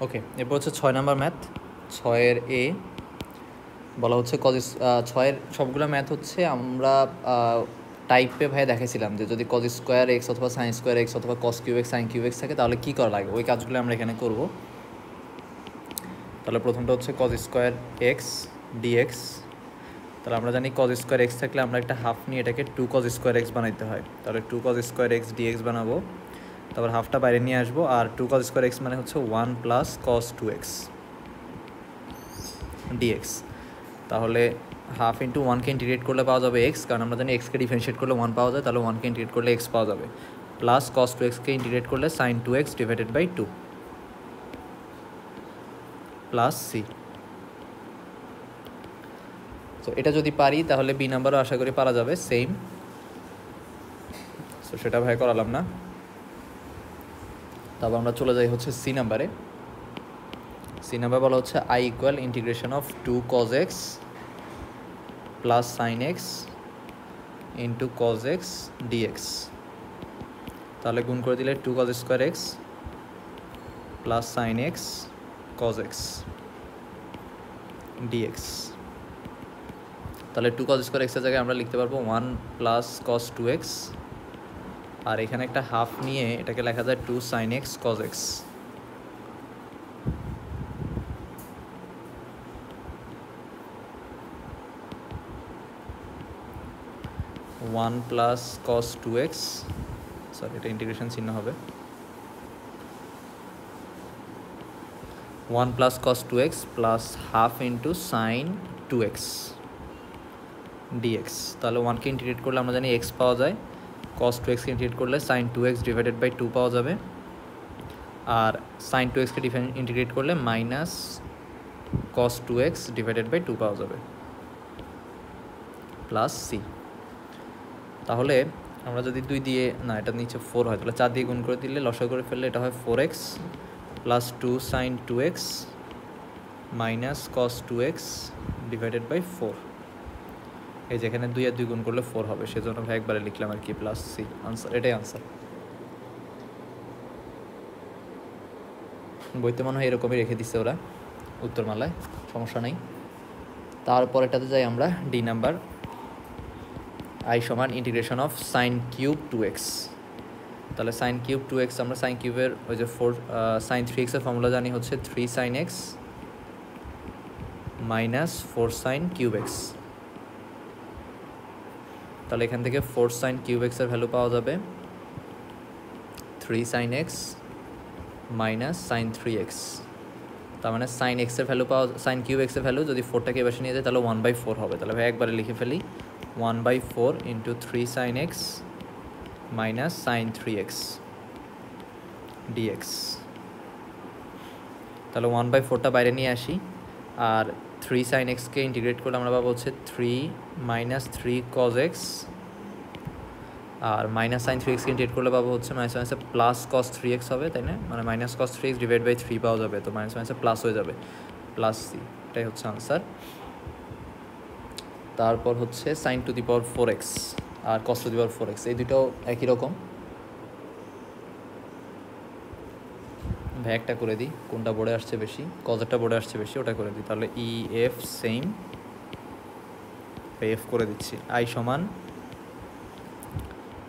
ওকে, এরপর হচ্ছে 6 number math. 6-এর এ বলা হচ্ছে কজ 6-এর সবগুলো ম্যাথ হচ্ছে আমরা টাইপে ভাই দেখেছিলাম যে যদি কজ স্কোয়ার এক্স অথবা সাইন স্কোয়ার এক্স অথবা কস cube x sign cube x থাকে তাহলে কী করা লাগে, ওই কাজগুলো আমরা এখানে করব। তাহলে প্রথমটা হচ্ছে কজ স্কোয়ার এক্স ডিএক্স। তাহলে আমরা জানি কজ স্কোয়ার এক্স থাকলে আমরা একটা হাফ নিয়ে এটাকে 2 কজ স্কোয়ার এক্স বানাইতে হয়। তাহলে 2 কজ স্কোয়ার এক্স ডিএক্স বানাবো, তারপর হাফটা বাইরে নিয়ে আসবো। আর 2 কজ স্কোয়ার এক্স মানে হচ্ছে 1 প্লাস কস 2x ডিএক্স। তাহলে হাফ ইন্টু 1কে ইন্টিগ্রেট করলে পাওয়া যাবে এক্স, কারণ আমরা জানি এক্সকে ডিফারেন্সিয়েট করলে 1 পাওয়া যায়, তাহলে 1কে ইন্টিগ্রেট করলে এক্স পাওয়া যাবে, প্লাস কস 2xকে ইন্টিগ্রেট করলে sine 2x divided by 2 plus c. তো এটা যদি পারি তাহলে বি নাম্বারও আশা করি পারা যাবে সেম। সো সেটা ভাই করালাম না। তারপর আমরা চলে যাই হচ্ছে সি নাম্বারে। সি নাম্বার বলা হচ্ছে i equal integration of 2 cos x plus sine x into cos x dx. তাহলে গুণ করে দিলে 2 cos square x plus sine x cos x dx. তাহলে 2 cos স্কোয়ার এক্সের জায়গায় আমরা লিখতে পারবো 1 প্লাস কস 2x, আর এখানে একটা হাফ নিয়ে এটাকে লেখা যায় 2 sine x cos x. One plus cos 2x, sorry এটা ইন্টিগ্রেশন চিহ্ন হবে, 1 plus cos 2x plus half into sine 2x dx. তাহলে 1কে ইন্টিগ্রেট করলে আমরা জানি এক্স পাওয়া যায়, কস 2xকে ইন্টিগ্রেট করলে সাইন 2x ডিভাইডেড বাই 2 পাওয়া যাবে, আর সাইন 2xকে ইন্টিগ্রেট করলে minus cos 2x divided by 2 পাওয়া যাবে, প্লাস সি। তাহলে আমরা যদি 2 দিয়ে, না এটা নিচে 4 হয়, তাহলে 4 দিয়ে গুণ করে দিলে লসাগু করে ফেললে এটা হয় 4x plus 2 sine 2x minus cos 2x divided by 4। এই যেখানে 2 আর 2 গুণ করলে 4 হবে, সেজন্য আমরা একবারে লিখলাম আর কি, প্লাস সি। আনসার, এটাই আনসার। বইতে মনে হয় এরকমই রেখে দিচ্ছে ওরা উত্তরমালায়, সমস্যা নেই। তারপর এটাতে যাই আমরা, ডি নাম্বার। আই সমান integration of sine cube 2x। তাহলে সাইন কিউব 2x, আমরা সাইন কিউবের ওই যে সাইন 3x এর ফর্মুলা জানি হচ্ছে 3 sine x minus 4 sine cube x. তাহলে এখান থেকে 4 সাইন কিউব এক্সের ভ্যালু পাওয়া যাবে 3 sine x minus sine 3x। তার মানে সাইন এক্সের ভ্যালু পাওয়া, সাইন কিউব এক্সের ভ্যালু যদি 4টাকে এবার নিয়ে যায় তাহলে 1/4 হবে। তাহলে ভাই একবারে লিখে ফেলি, 1/4 into 3 sine x minus sine 3x dx. তাহলে 1/4টা বাইরে নিয়ে আসি, আর 3 সাইন এক্সকে ইন্টিগ্রেট করলে আমরা পাবো হচ্ছে 3 মাইনাস 3 কজ এক্স, আর মাইনাস সাইন 3xকে ইন্টিগ্রেট করলে পাবো হচ্ছে মাইনাস মাইনাসে প্লাস কস 3x হবে, তাই না? মানে minus cos 3x divide by 3 পাওয়া যাবে, তো মাইনাস মাইনাসে প্লাস হয়ে যাবে, প্লাস সি। এটাই হচ্ছে আনসার। তারপর হচ্ছে sine to the power 4x আর cos to the power 4x, এই দুটো একই রকম। ভাই একটা করে দিই, কোনটা বোর্ডে আসছে বেশি, কজেরটা বোর্ডে আসছে বেশি, ওটা করে দিই। তাহলে ই এফ সেম, এফ করে দিচ্ছি। আই সমান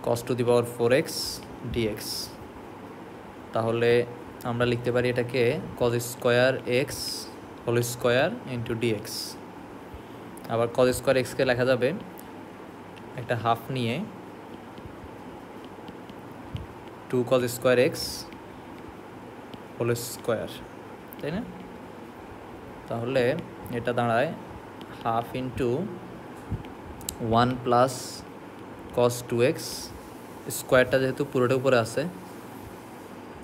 cos to the power 4x dx। তাহলে আমরা লিখতে পারি এটাকে cos square x whole square into dx. আবার cos স্কোয়ার এক্সকে লেখা যাবে একটা হাফ নিয়ে 2 cos square x whole square, তাই না? তাহলে এটা দাঁড়ায় half into 1 plus cos 2x, স্কোয়ারটা যেহেতু পুরোটা উপরে আছে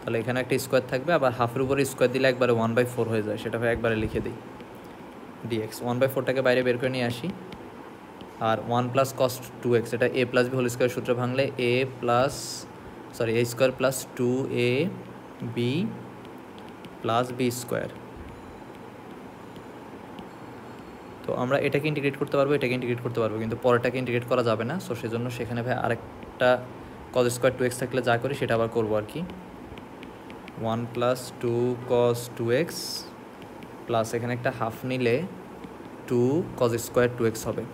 তাহলে এখানে একটা স্কোয়ার থাকবে, আবার হাফের উপরে স্কোয়ার দিলে একবারে 1/4 হয়ে যায়, সেটা একবারে লিখে দিই ডিএক্স। 1/4টাকে বাইরে বের করে নিয়ে আসি, আর 1 প্লাস cos 2x, এটা a plus b whole square সূত্র ভাঙলে a square plus 2ab plus b square. তো আমরা এটাকে ইন্টিগ্রেট করতে পারবো, এটাকে ইন্টিগ্রেট করতে পারবো, কিন্তু পরেরটাকে ইন্টিগ্রেট করা যাবে না। সো সেজন্য সেখানে ভাই আরেকটা cos স্কোয়ার 2x থাকলে যা করি সেটা আবার করবো আর কি। 1 প্লাস 2 cos 2x প্লাস এখানে একটা হাফ নিলে 2 cos স্কোয়ার 2x হবে।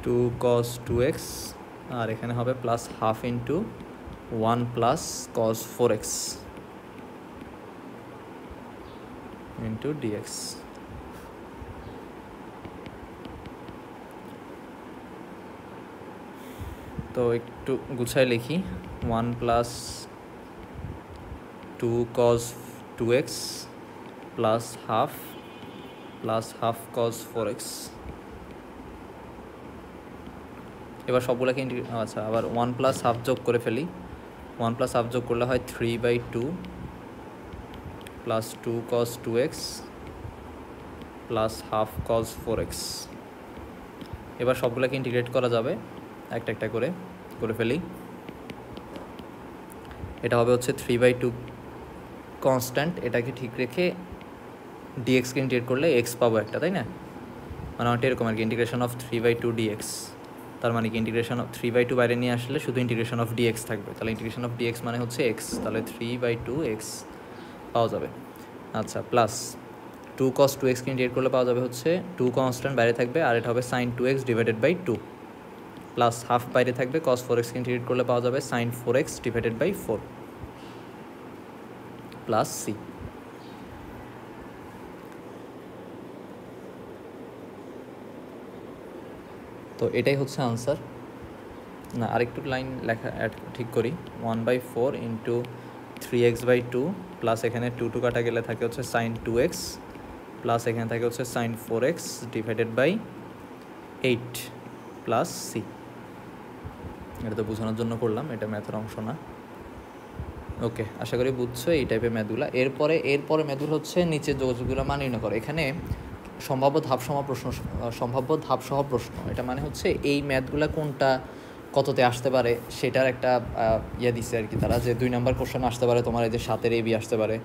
টু cos 2x আর এখানে হবে plus half into 1 plus cos 4x into dx। তো একটু গুছায় লিখি, 1 plus 2 cos 2x plus half cos 4x। এবার সবগুলোকে আচ্ছা আবার 1 প্লাস হাফ যোগ করে ফেলি। 1 প্লাস হাফ যোগ করলে হয় 3/2 plus 2 cos 2x plus half cos 4x। এবার সবগুলোকে ইন্টিগ্রেট করা যাবে, একটা একটা করে ফেলি। এটা হবে হচ্ছে 3/2 কনস্ট্যান্ট, এটাকে ঠিক রেখে ডিএক্সকে ইন্টিগ্রেট করলে এক্স পাবো একটা, তাই না? মানে আমারটা এরকম আর কি, ইন্টিগ্রেশন অফ 3/2 ডিএক্স। তার মানে কি ইন্টিগ্রেশন অফ 3/2 বাইরে নিয়ে আসলে শুধু ইন্টিগ্রেশন অফ ডিএক্স থাকবে, তাহলে ইন্টিগ্রেশন অফ ডিএক্স মানে হচ্ছে এক্স, তাহলে 3/2 এক্স পাওয়া যাবে। আচ্ছা প্লাস 2 cos 2xকে ইন্টিগ্রেট করলে পাওয়া যাবে হচ্ছে 2 কনস্ট্যান্ট বাইরে থাকবে আর এটা হবে sin 2x divided by 2 plus half বাইরে থাকবে, cos 4xকে ইন্টিগ্রেট করলে পাওয়া যাবে sin 4x divided by 4 plus c. তো এটাই হচ্ছে আনসার। না আরেকটু লাইন লেখা ঠিক করি, 1/4 ইন্টু 3x/2 প্লাস এখানে 2 কাটা গেলে থাকে হচ্ছে sin 2x প্লাস এখানে থাকে হচ্ছে sin 4x divided by 8 plus c. এটা তো বোঝানোর জন্য করলাম, এটা ম্যাথের অংশ না। ওকে, আশা করি বুঝছো এই টাইপের ম্যাথগুলো। এরপরে ম্যাথগুলো হচ্ছে নিচে যোগাযোগগুলো মানিয়ে না করে। এখানে সম্ভাব্য ধাপসহ প্রশ্ন, এটা মানে হচ্ছে এই ম্যাথগুলো কোনটা কততে আসতে পারে সেটার একটা দিচ্ছে আর কি তারা, যে 2 নাম্বার কোশ্চেন আসতে পারে তোমার, এই যে 7-এর এবি আসতে পারে,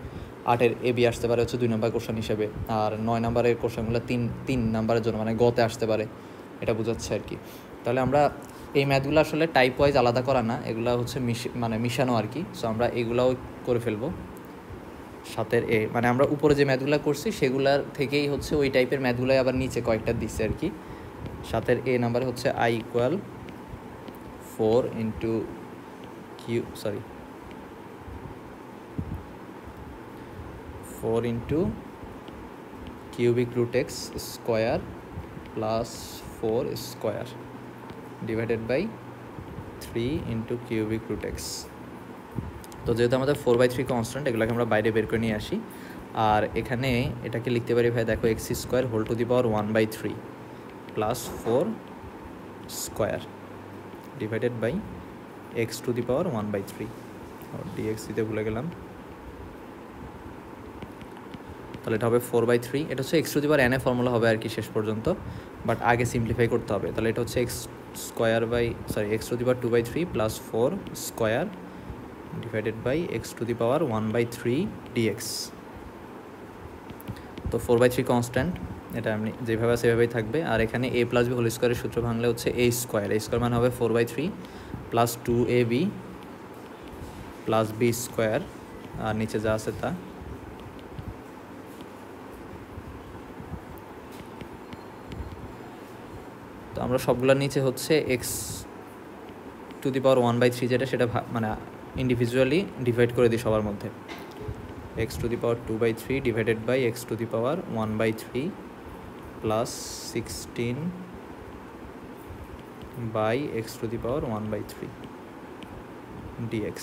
8-এর এবি আসতে পারে হচ্ছে 2 নাম্বার কোশ্চেন হিসেবে, আর 9 নাম্বারের কোশ্চেনগুলো 3 নাম্বারের জন্য মানে গতে আসতে পারে, এটা বোঝাচ্ছে আর কি। তাহলে আমরা এই ম্যাথগুলো আসলে টাইপ ওয়াইজ আলাদা করা না, এগুলো হচ্ছে মিশানো আর কি। সো আমরা এগুলাও করে ফেলবো। 7-এর এ মানে আমরা উপরে যে ম্যাথগুলো করছি সেগুলার থেকেই হচ্ছে ওই টাইপের ম্যাথগুলোই আবার নিচে কয়েকটা দিচ্ছে আর কি। 7-এর এ নাম্বারে হচ্ছে i = 4 into cubic root x square plus 4 square divided by 3 into cubic root x। তো যেহেতু আমাদের 4/3 কনস্ট্যান্ট, এগুলোকে আমরা বাইরে বের করে নিয়ে আসি। আর এখানে এটাকে লিখতে পারি ভাই, দেখো x² whole to the power 1/3 plus 4 square divided by x to the power 1/3। dx দিতে ভুলে গেলাম, তাহলে এটা হবে 4/3। এটা হচ্ছে x to the power n A formula হবে আর কি শেষ পর্যন্ত, বাট আগে সিম্পলিফাই করতে হবে। তাহলে এটা হচ্ছে x to the power 2/3 plus 4 square divided by x to the power 1/3 dx। তো 4/3 কনস্ট্যান্ট, এটা এমনি যেভাবে সেভাবেই থাকবে। আর এখানে a প্লাস b হোল স্কোয়ারের সূত্র ভাঙলে হচ্ছে a স্কোয়ার মানে হবে 4/3 plus 2ab plus b square, আর নিচে যা আছে তা। তো আমরা সবগুলোর নিচে হচ্ছে x টু দি পাওয়ার 1/3 যেটা, সেটা মানে ইন্ডিভিজুয়ালি ডিভাইড করে দিই সবার মধ্যে। x to the power 2/3 divided by x to the power 1/3 plus 16 by x to the power 1/3 dx।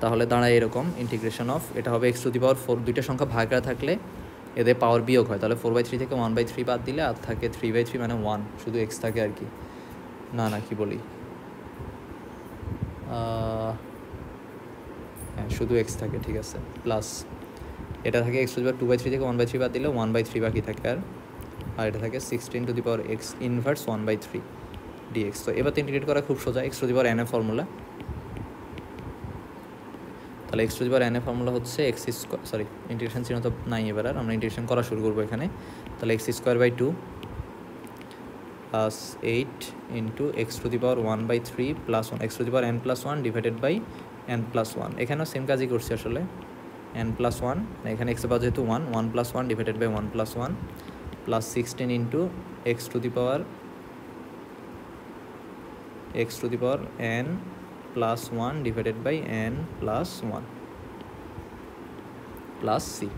তাহলে দাঁড়ায় এরকম ইন্টিগ্রেশন অফ, এটা হবে x টু দি পাওয়ার 4, দুইটা সংখ্যা ভাগা থাকলে এদের পাওয়ার বিয়োগ হয়, তাহলে 4/3 থেকে 1/3 বাদ দিলে আর থাকে 3/3 মানে 1, শুধু x থাকে আর কি। না কি বলি, হ্যাঁ শুধু x থাকে, ঠিক আছে। প্লাস এটা থাকে x টু দি পাওয়ার 2/3 থেকে 1/3 বাদ দিলে 1/3 বাকি থাকে, আর এটা থাকে 16 two the power x inverse 1/3 dx। তো এবার তো ইন্টিগ্রেট করা খুব সোজা, x to the power n এর ফর্মুলা। তাহলে x to the power n এর ফর্মুলা হচ্ছে ইন্টিগ্রেশন চিহ্ন তো নাই এবার, আর আমরা ইন্টিগ্রেশন করা শুরু করবো এখানে। তাহলে x² by 2 plus 8 into x to the power 1/3 plus 1 x to the power n plus 1 divided by n plus 1। এখানেও সেম কাজই করছি আসলে, n প্লাস 1, এখানে এক্সের পাওয়ার যেহেতু 1 plus 1 divided by 1 plus 1 plus 16 into x to the power n plus 1 divided by n plus 1 plus c.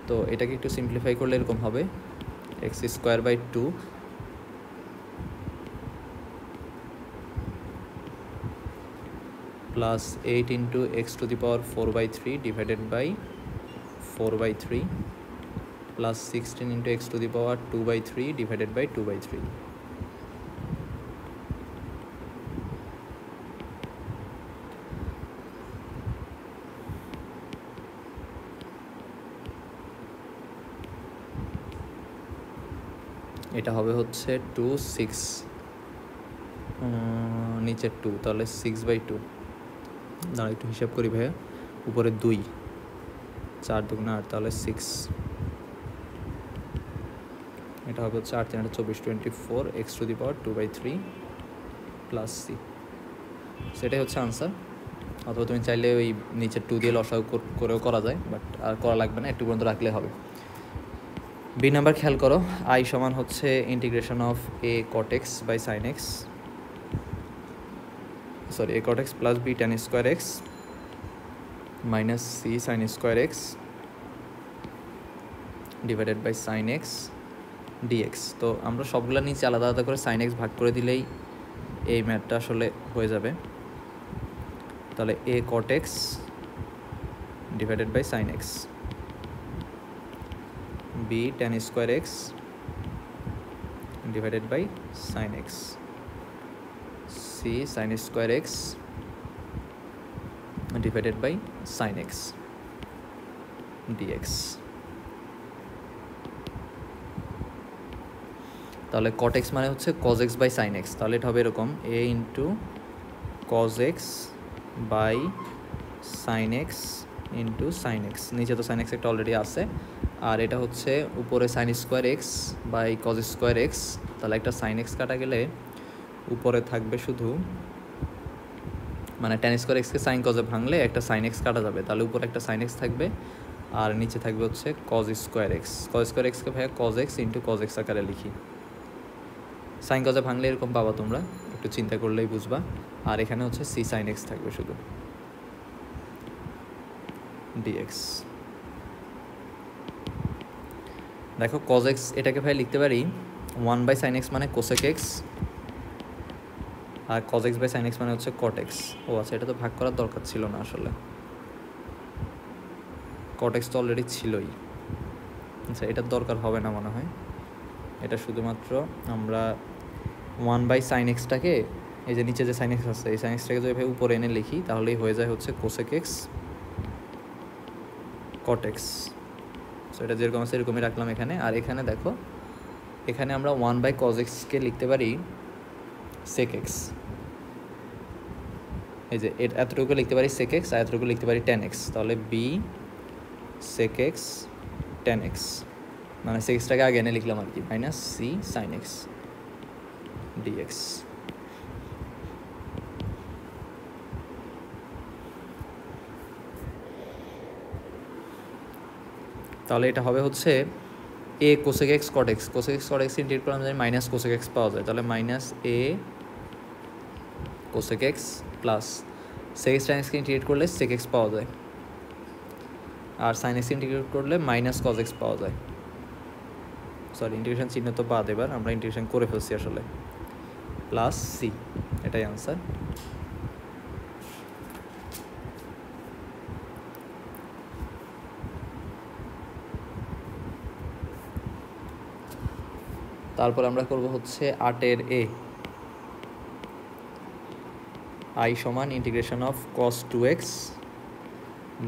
তো এটাকে একটু সিম্পলিফাই করলে এরকম হবে x square by 2 plus 8 into x to the power 4/3 divided by 4/3 plus 16 into x to the power 2/3 divided by 2/3। এটা হবে হচ্ছে 2 6 নিচে 2, তাহলে 6/2। দাঁড়া একটু হিসাব করি ভাইয়া, উপরে 2, 4 2 8, তাহলে 6। এটা হবে হচ্ছে 8 3 24 24 x to the power 2/3 plus c. সেটাই হচ্ছে আনসার। অথবা তুমি চাইলে ওই নিচে 2 দিয়ে লসাগু করেও করা যায়, বাট আর করা লাগবে না, একটু পর্যন্ত রাখলে হবে। বি নাম্বার খেয়াল করো, আই সমান হচ্ছে integration of a cot x by sine x, sorry a cot x plus b tan square x minus c sine square x divided by sine x dx. তো আমরা সবগুলো নিচে আলাদা আলাদা করে সাইন এক্স ভাগ করে দিলেই এই ম্যাথটা আসলে হয়ে যাবে। তাহলে a cot x divided by sine x, b tan square x divided by sine x, c sine square x divided by sine x dx. তাহলে কট এক্স মানে হচ্ছে cos x by sine x, তাহলে এটা হবে এরকম a into cos x by sine x into sine x. নিচে তো sine x একটা অলরেডি আছে, আর এটা হচ্ছে উপরে sine square x by cos square x. তাহলে একটা সাইন এক্স কাটা গেলে উপরে থাকবে শুধু, মানে ট্যান স্কোয়ার এক্সকে সাইন কজে ভাঙলে একটা সাইন এক্স কাটা যাবে, তাহলে উপরে একটা সাইন এক্স থাকবে আর নিচে থাকবে হচ্ছে cos square x. Cos square এক্সকে ভাইয়া cos x into cos x আকারে লিখি। সাইন কজে ভাঙলে এরকম পাবা, তোমরা একটু চিন্তা করলেই বুঝবা। আর এখানে হচ্ছে সি সাইন এক্স থাকবে শুধু ডিএক্স। দেখো কজ এক্স এটাকে ভাই লিখতে পারি 1 বাই সাইন এক্স মানে কোসেক এক্স, আর cos x by sine x মানে হচ্ছে কট এক্স। ও আচ্ছা, এটা তো ভাগ করার দরকার ছিল না আসলে, কট এক্স তো অলরেডি ছিলই। আচ্ছা, এটার দরকার হবে না মনে হয়, এটা শুধুমাত্র আমরা 1 বাই সাইন এক্সটাকে, এই যে নিচে যে সাইন এক্স আছে এই সাইন এক্সটাকে যদি উপরে এনে লিখি তাহলেই হয়ে যায় হচ্ছে cosec x cot x. So এটা যেরকম আছে এরকমই রাখলাম এখানে। আর এখানে দেখো, এখানে আমরা 1 বাই কজ এক্সকে লিখতে পারি সেক এক্স, এই যে এতটুকু লিখতে পারি সেক এক্স, আর এতটুকু লিখতে পারি ট্যান এক্স। তাহলে b sec x tan x, মানে সেক এক্সটাকে আগে এনে লিখলাম আর কি, minus c sine x dx. তাহলে এটা হবে হচ্ছে a cosec x cot x, cosec x cot x integrate করলে আমরা মাইনাস কোসেক এক্স পাওয়া যায়, তাহলে minus a cosec x plus sec x tan এক্সকে ইন্টিগ্রেট করলে সেক এক্স পাওয়া যায়, আর সাইন এক্স ইন্টিগ্রেট করলে মাইনাস কজ এক্স পাওয়া যায়। সরি, ইন্টিগ্রেশন চিহ্ন তো বাদ, এবার আমরা ইন্টিগ্রেশন করে ফেলছি আসলে, প্লাস সি, এটাই আনসার। তারপর আমরা করব হচ্ছে 8-এর এ, আই সমান integration of cos 2x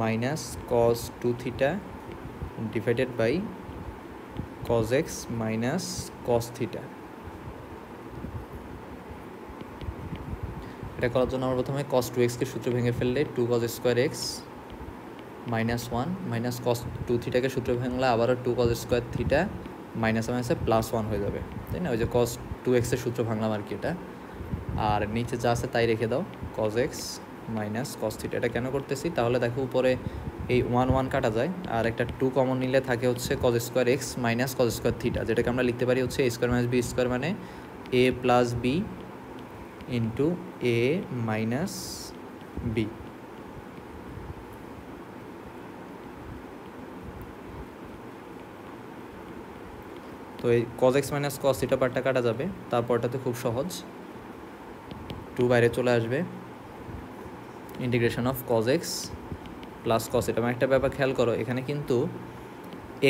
minus cos 2 theta divided by cos x minus cos theta. এটা করার জন্য আমরা প্রথমে কস 2xকে সূত্র ভেঙে ফেললে 2 cos square x minus 1 minus cos 2 থিটাকে সূত্র ভাঙলে আবারও 2 cos স্কোয়ার থিটা মাইনাস মাইনাসে প্লাস 1 হয়ে যাবে। তাই না? ওই যে cos 2x এর সূত্র ভাঙলাম আর কি এটা। আর নিচে যা আছে তাই রেখে দাও, cos x minus cos theta. এটা কেন করতেছি? তাহলে দেখো উপরে এই 1 কাটা যায়, আর একটা 2 কমন নিলে থাকে হচ্ছে cos square x minus cos square theta, যেটাকে আমরা লিখতে পারি হচ্ছে a square minus b square মানে a plus b into a minus b. তো এই cos x minus cos theta পার্টটা কাটা যাবে, তারপরটাতে খুব সহজ, 2 বাইরে চলে আসবে, integration of cos x plus cos theta. একটা ব্যাপার খেয়াল করো, এখানে কিন্তু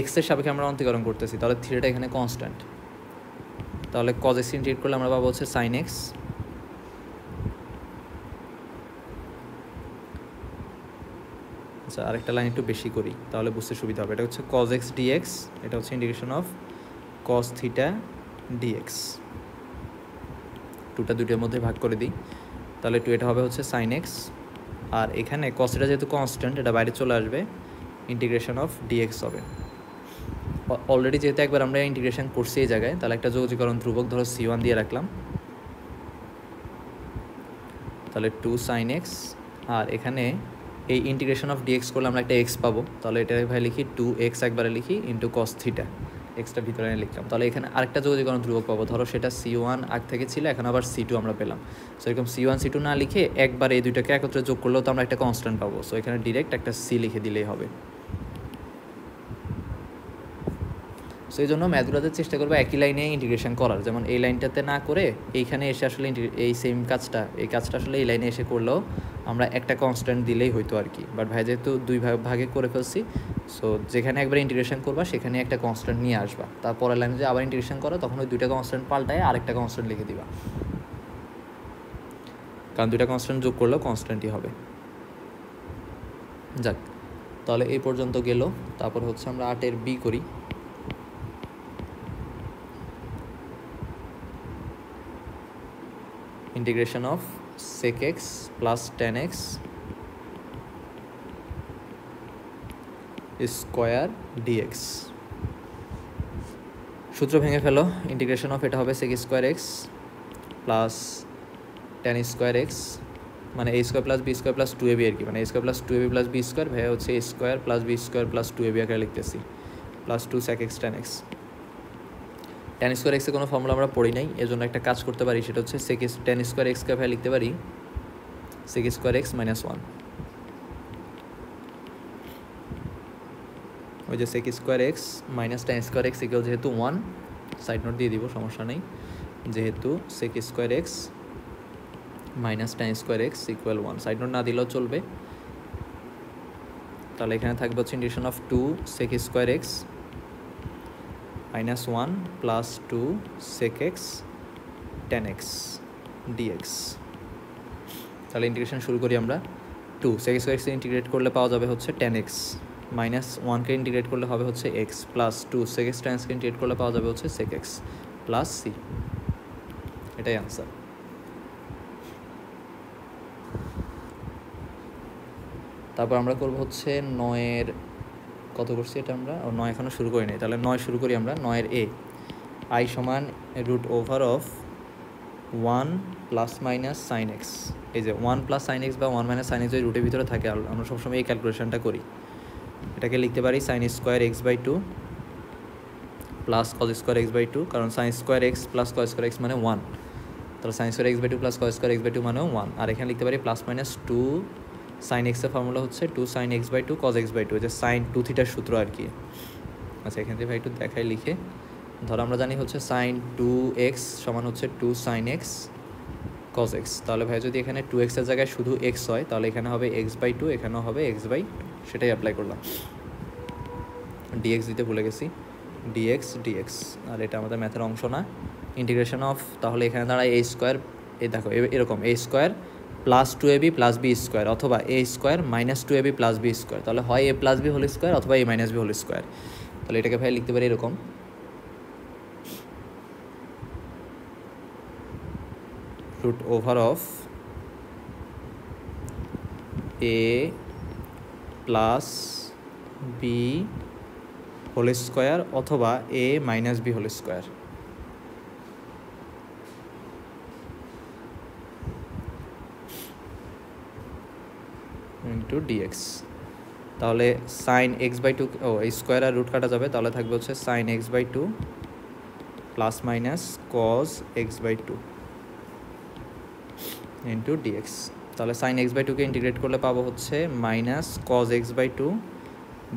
এক্স এর সাপেক্ষে আমরা অন্তরীকরণ করতেছি, তাহলে থিটাটা এখানে কনস্ট্যান্ট, তাহলে cos x ইন্টিগ্রেট করলে আমরা পাবো হচ্ছে sin x। আচ্ছা, আরেকটা লাইন একটু বেশি করি তাহলে বুঝতে সুবিধা হবে। এটা হচ্ছে cos x dx, এটা হচ্ছে integration of cos theta dx। 2টা 2টার মধ্যে ভাগ করে দিই, তাহলে 2 এটা হবে হচ্ছে sin x, আর এখানে cos থিটা যেহেতু কনস্ট্যান্ট এটা বাইরে চলে আসবে, ইন্টিগ্রেশন অফ dx হবে। অলরেডি যেহেতু একবার আমরা ইন্টিগ্রেশন করছি এই জায়গায়, তাহলে একটা যোগীকরণ ধ্রুবক ধরো c1 দিয়ে রাখলাম, তাহলে 2 sin x, আর এখানে এই ইন্টিগ্রেশন অফ dx করলে আমরা একটা x পাবো, তাহলে এটা ভাই লিখি 2x একবারে লিখি ইন্টু cos থিটা, এক্সটা ভিতরে এনে লিখলাম, তাহলে এখানে আরেকটা যোগীকরণ ধ্রুবক পাবো, ধরো সেটা c1 আগ থেকে ছিল, এখন আবার c2 আমরা পেলাম। সো এরকম c1 c2 না লিখে একবার এই দুইটাকে একত্রে যোগ করলেও তো আমরা একটা কনস্ট্যান্ট পাবো, সো এখানে ডিরেক্ট একটা c লিখে দিলেই হবে। সো এই জন্য ম্যাথগুলোতে চেষ্টা করবো একই লাইনে ইন্টিগ্রেশন করার, যেমন এই লাইনটাতে না করে এইখানে এসে আসলে এই সেম কাজটা, এই কাজটা আসলে এই লাইনে এসে করলেও আমরা একটা কনস্ট্যান্ট দিলেই হইতো আর কি, বাট ভাই যেহেতু দুই ভাগে করে ফেলছি, সো যেখানে একবার ইন্টিগ্রেশন করবা সেখানে একটা কনস্ট্যান্ট নিয়ে আসবা, তারপরের লাইনে যে আবার ইন্টিগ্রেশন করো তখন ওই দুইটা কনস্ট্যান্ট পাল্টায় আরেকটা কনস্ট্যান্ট লিখে দিবা, কারণ দুইটা কনস্ট্যান্ট যোগ করলেও কনস্ট্যান্টই হবে। যাক, তাহলে এই পর্যন্ত গেল, তারপর হচ্ছে আমরা 8-এর বি করি। Integration of sec x plus tan x square dx। সূত্র ভেঙে ফেলো, ইন্টিগ্রেশন অফ এটা হবে sec square x plus tan square x মানে a square plus b square plus 2ab আর কি, মানে a square plus 2ab plus b square ভাই হচ্ছে a square plus b square plus 2ab আকারে লিখতেছি, plus 2 sec x tan x। tan square এক্সের কোনো ফর্মুলা আমরা পড়ি নাই, এর জন্য একটা কাজ করতে পারি, সেটা হচ্ছে tan স্কোয়ার এক্সকে ভাই লিখতে পারি sec স্কোয়ার এক্স মাইনাস 1। ওই যে sec square x minus tan square x equal যেহেতু 1, সাইড নোট দিয়ে দিব সমস্যা নেই, যেহেতু sec square x minus tan square x equal 1, side note না দিলেও চলবে। তাহলে এখানে থাকবে হচ্ছে integration of 2 sec square x minus 1 plus 2 sec x tan x dx। তাহলে ইন্টিগ্রেশন শুরু করি আমরা। 2 sec স্কোয়ার এক্স ইন্টিগ্রেট করলে পাওয়া যাবে হচ্ছে tan x, মাইনাস 1কে ইন্টিগ্রেট করলে হবে হচ্ছে x, plus 2 sec x tan x কে ইন্টিগ্রেট করলে পাওয়া যাবে হচ্ছে sec x প্লাস c। এটাই আনসার। তারপর আমরা করব হচ্ছে 9-এর কত করছি এটা আমরা, 9 এখনও শুরু করি নাই, তাহলে 9 শুরু করি আমরা। 9-এর a, i সমান root over of 1 plus minus sine x. এই যে 1 প্লাস সাইন এক্স বা 1 মাইনাস সাইন এক্স যদি রুটের ভিতরে থাকে, আমরা সবসময় এই ক্যালকুলেশনটা করি, এটাকে লিখতে পারি sine square x by 2 plus cos square x by 2, কারণ sine square x plus cos square x মানে 1, তাহলে sine square x by 2 plus cos square x by 2 মানেও 1। আর এখানে লিখতে পারি প্লাস মাইনাস 2 সাইন এক্সের ফর্মুলা হচ্ছে 2 sine x by 2 cos x by 2, যে সাইন 2 থিটার সূত্র আর কি। আচ্ছা, এখান থেকে ভাই একটু দেখাই লিখে, ধরো আমরা জানি হচ্ছে সাইন 2x সমান হচ্ছে 2 সাইন এক্স কজ এক্স, তাহলে ভাই যদি এখানে 2x এর জায়গায় শুধু x হয়, তাহলে এখানে হবে x বাই 2, এখানেও হবে x বাই 2, সেটাই অ্যাপ্লাই করলাম। dx দিতে ভুলে গেছি, dx, আর এটা আমাদের ম্যাথের অংশ না। ইন্টিগ্রেশন অফ, তাহলে এখানে দাঁড়ায় a স্কোয়ার, এই দেখো এরকম a square plus 2ab plus b square, অথবা a square minus 2ab plus b square, তাহলে হয় a plus b whole square অথবা a minus b whole square. তাহলে এটাকে ভাই লিখতে পারি এরকম, root over of a plus b whole square অথবা a minus b whole square. Into dx. তাহলে সাইন এক্স বাই টু, এই স্কোয়ার আর রুট কাটা যাবে, তাহলে থাকবে হচ্ছে sine x by two plus minus cos x by two into dx. তাহলে সাইন এক্স বাই টুকে ইন্টিগ্রেট করলে পাবো হচ্ছে minus cos x by two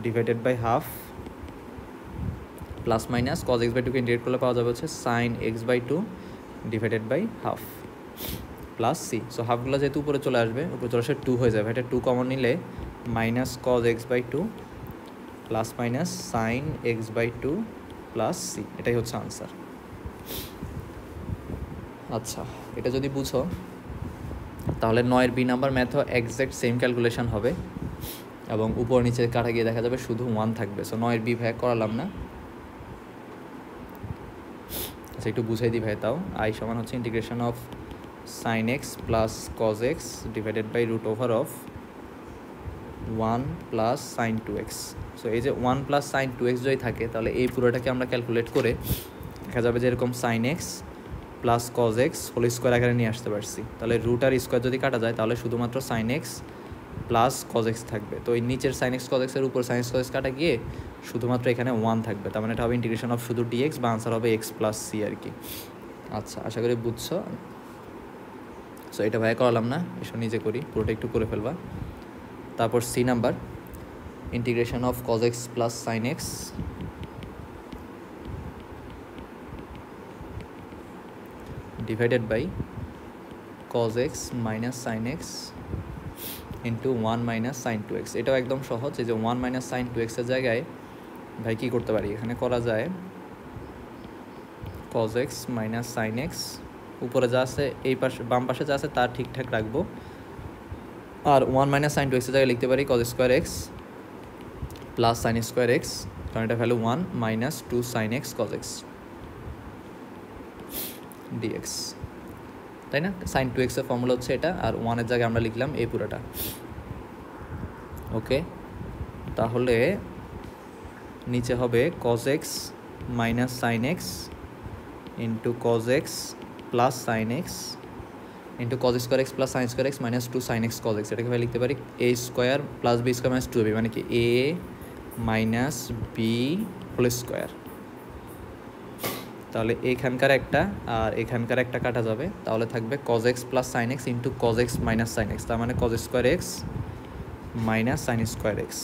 divided by half plus minus cos x by টুকে ইন্টিগ্রেট করলে পাওয়া যাবে হচ্ছে sine x by two divided by half plus c. So হাফগুলো যেহেতু উপরে চলে আসবে, উপরে চলে আসে টু হয়ে যাবে, এটা টু কমন নিলে minus cos x by two plus minus sine x by two plus C, এটাই হচ্ছে আনসার। আচ্ছা, এটা যদি বুঝো তাহলে 9-এর বি নাম্বার ম্যাথও এক্স্যাক্ট সেম ক্যালকুলেশন হবে এবং উপর নিচে কাটা গিয়ে দেখা যাবে শুধু 1 থাকবে। সো 9-এর বি ভাই করালাম না, আচ্ছা একটু বুঝাই দিই ভাই। তাও আই সমান হচ্ছে integration of sine x plus cos x divided by root over of 1 plus sine two x. So এই যে 1 প্লাস সাইন টু এক্স যদি থাকে তাহলে এই পুরোটাকে আমরা ক্যালকুলেট করে দেখা যাবে যে এরকম sine x plus cos x whole square আকারে নিয়ে আসতে পারছি। তাহলে রুট আর স্কোয়ার যদি কাটা যায় তাহলে শুধুমাত্র sine x plus cos x থাকবে। তো এই নিচের সাইন এক্স কজ এক্সের উপর সাইন এক্স কজ এক্স কাটা গিয়ে শুধুমাত্র এখানে 1 থাকবে, তার মানে এটা হবে ইন্টিগ্রেশন অফ শুধু ডিএক্স বা আনসার হবে এক্স প্লাস সি আর কি। আচ্ছা, আশা করি বুঝছো। সো এটা ভাইয়া করালাম না, এসব নিজে করি, পুরোটা একটু করে ফেলবা। তারপর c number integration of cos x plus sine x divided by cos x minus sine x into 1 minus sine two x. এটাও একদম সহজ, এই যে 1 মাইনাস সাইন টু এক্সের জায়গায় ভাই কী করতে পারি, এখানে করা যায় cos x minus sine x, উপরে যা আছে এই পাশে বাম পাশে যা আছে তার ঠিকঠাক রাখবো, আর 1 মাইনাস সাইন টু এক্সের জায়গায় লিখতে পারি cos square x plus sine square x, কারণ এটা value 1 minus 2 sine x cos x dx, তাই না? সাইন টু এক্সের ফর্মুলা হচ্ছে এটা, আর 1-এর জায়গায় আমরা লিখলাম এই পুরোটা। ওকে, তাহলে নিচে হবে cos x minus sine x into cos x plus sine x into cos square x plus sine square x minus 2 sine x cos x. এটাকে ভাই লিখতে পারি a square plus b square minus 2ab, মানে কি a minus b whole square. তাহলে এখানকার একটা আর এখানকার একটা কাটা যাবে, তাহলে থাকবে cos x plus sine x into cos x minus sine x, তার মানে cos square x minus sine square x.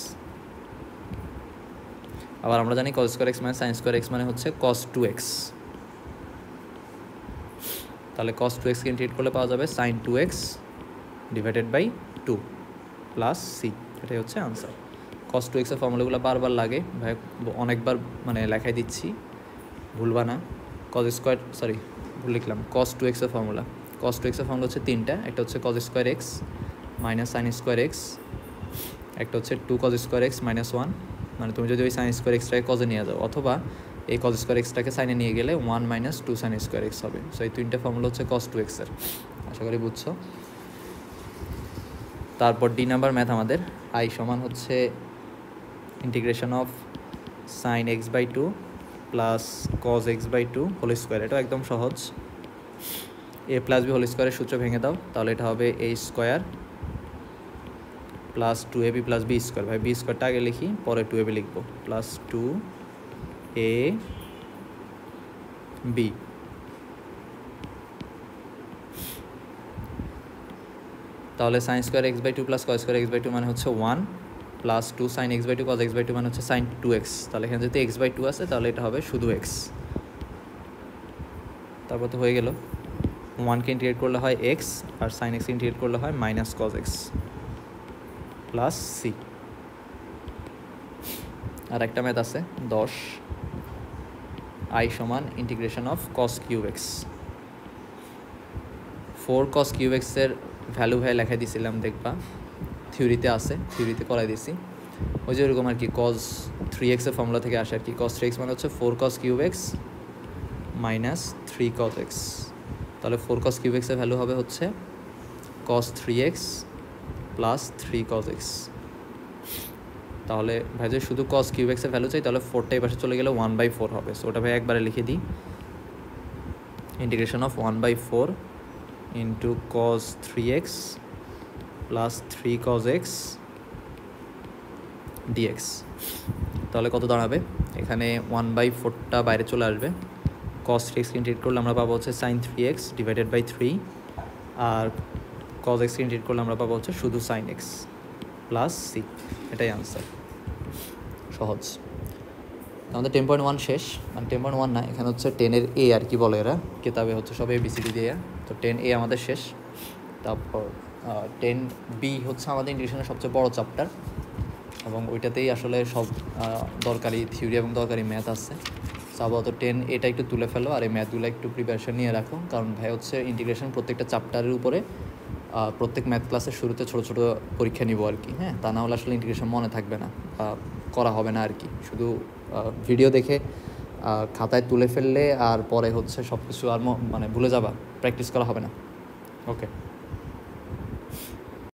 আবার আমরা জানি cos square x minus sine square x মানে হচ্ছে কজ টু এক্স, তাহলে কজ টু এক্সকে ইন্টিগ্রেট করলে পাওয়া যাবে sine two x divided by 2 plus C, এটাই হচ্ছে আনসার। কজ টু এক্সের ফর্মুলাগুলো বারবার লাগে ভাই, অনেকবার মানে লেখাই দিচ্ছি, ভুলবা না। কজ স্কোয়ার, সরি ভুল লিখলাম, কজ টু এক্সের ফর্মুলা, কজ টু এক্সের ফর্মুলা হচ্ছে 3টা, একটা হচ্ছে cos square x minus sine square x, একটা হচ্ছে 2 কজ স্কোয়ার এক্স মাইনাস 1, মানে তুমি যদি ওই সাইন স্কোয়ার এক্সটাকে কজে নিয়ে যাও, অথবা এই কজ স্কোয়ার এক্সটাকে সাইনে নিয়ে গেলে 1 মাইনাস 2 সাইন স্কোয়ার এক্স হবে। সো এই 3টে ফর্মুলা হচ্ছে কজ টু এক্সের, আশা করি বুঝছো। তারপর ডি নাম্বার ম্যাথ আমাদের আই সমান হচ্ছে integration of sine x by 2 plus cos x by 2 whole square. এটাও একদম সহজ, এ প্লাস বি হোল স্কোয়ারের সূত্র ভেঙে দাও, তাহলে এটা হবে a square plus 2ab plus b square. ভাই বি স্কোয়ারটা আগে লিখি, পরে 2ab লিখবো, প্লাস 2ab। তাহলে sine square x by 2 plus cos square x by 2 মানে হচ্ছে 1 plus 2 sine x by 2 cos x by 2 মানে হচ্ছে সাইন 2x। তাহলে এখানে যদি এক্স বাই 2 আছে তাহলে এটা হবে শুধু এক্স। তারপর তো হয়ে গেল, 1কে ইন্টিগ্রেট করলে হয় এক্স, আর সাইন এক্স ইন্টিগ্রেট করলে হয় minus cos x plus c. আর একটা ম্যাথ আছে 10, আই সমান integration of cos cube x. 4 cos cube এক্সের ভ্যালু ভাই লেখাই দিয়েছিলাম, দেখবা থিওরিতে আছে, থিওরিতে করাই দিয়েছি, ওই যে ওরকম আর কি, কজ 3x-এর ফর্মুলা থেকে আসে আর কি। কজ 3x মানে হচ্ছে 4 cos cube x minus 3 cos x. তাহলে 4 কস কিউব এক্সের ভ্যালু হবে হচ্ছে কস 3x প্লাস 3 কজ এক্স। তাহলে ভাই যদি শুধু কস কিউব এক্সের ভ্যালু চাই তাহলে 4টা এই পাশে চলে গেলে 1/4 হবে। সো ওটা ভাই একবারে লিখে দিই, integration of 1/4 into cos 3x plus 3 cos x dx. তাহলে কত দাঁড়াবে, এখানে 1/4টা বাইরে চলে আসবে, cos 3x ইন্টিগ্রেট করলে আমরা পাবো হচ্ছে sin 3x ডিভাইডেড বাই 3, আর cos x ইন্টিগ্রেট করলে আমরা পাবো হচ্ছে শুধু sin x প্লাস সি। এটাই আনসার, সহজ। আমাদের 10.1 শেষ, মানে 10.1 না, এখানে হচ্ছে 10-এর এ আর কি বলে এরা, কেতাবে হচ্ছে সব ABCD দিয়ে। তো 10A আমাদের শেষ। তারপর 10B হচ্ছে আমাদের ইন্টিগ্রেশনের সবচেয়ে বড় চ্যাপ্টার, এবং ওইটাতেই আসলে সব দরকারি থিওরি এবং দরকারি ম্যাথ আছে। আপাতত 10A একটু তুলে ফেলো, আর এই ম্যাথগুলো একটু প্রিপারেশন নিয়ে রাখো, কারণ ভাই হচ্ছে ইন্টিগ্রেশন প্রত্যেকটা চ্যাপ্টারের উপরে প্রত্যেক ম্যাথ ক্লাসের শুরুতে ছোটো ছোটো পরীক্ষা নিব আর কি। হ্যাঁ, তা না হলে আসলে ইন্টিগ্রেশন মনে থাকবে না, করা হবে না আর কি। শুধু ভিডিও দেখে খাতায় তুলে ফেললে আর পরে হচ্ছে সব কিছু আর মানে ভুলে যাবা, প্র্যাকটিস করা হবে না। ওকে।